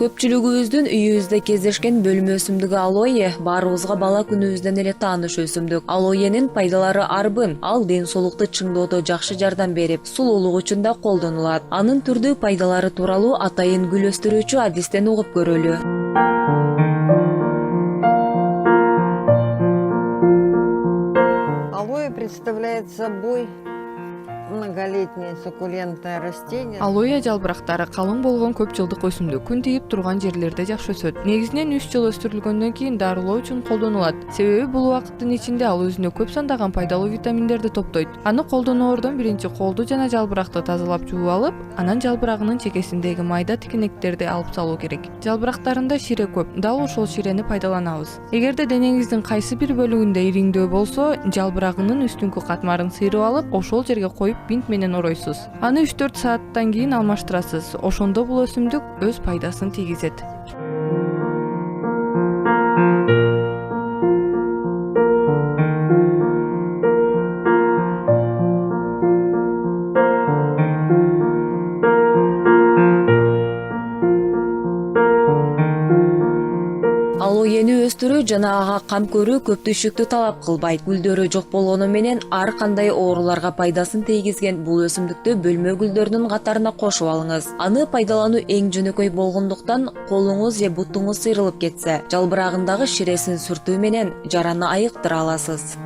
Көпчүлүгүбүздүн үйүбүздө кездешкен бөлмө өсүмдүгү алоэ баарыбызга бала күнүбүздөн эле тааныш өсүмдүк. Алоэнин пайдалары арбын. Ал ден соолукту чыңдоодо жакшы жардам берип, сулуулук үчүн да колдонулат. Анын түрдүү пайдалары тууралуу атайын гүл өстүрүүчү адистен угуп көрөлү. Алоэ представляет собой многолетнее суккулентное растение. Алоэ жалбырактары калың болгон көп жылдык өсүмдүк. Күн тийип турган жерлерде жакшы өсөт. Негизинен 3 жыл өстүрүлгөндөн кийин дарылоо үчүн колдонулат. Себеби бул убакыттын ичинде ал өзүнө көп сандаган пайдалуу витаминдерди топтойт. Аны колдоноордон биринчи колду жана жалбыракты тазалап жууп алып, анан жалбырагынын чекесиндеги майда тикенектерди алып салуу керек. Жалбырактарында шире көп. Дал ошол ширени пайдаланабыз. Эгерде денеңиздин кайсы бир бөлүгүндө ириңдөө болсо, жалбырагынын үстүңкү катмарын сыйрып алып, ошол жерге коюп бинт менен оройсуз. Аны 3-4 сааттан кийин алмаштырасыз. Ошондо бул өсүмдүк өз пайдасын тийгизет. Алоэни өстүрүү жана ага кам көрүү көп түшүктү талап кылбайт. Гүлдөрү жок болгону менен ар кандай ооруларга пайдасын тийгизген бул өсүмдүктү бөлмө гүлдөрүнүн катарына кошуп алыңыз. Аны пайдалануу эң жөнөкөй болгондуктан колуңуз же бутуңуз сыйрылып кетсе, жалбырагындагы ширесин сүртүү менен жараны айыктыра аласыз.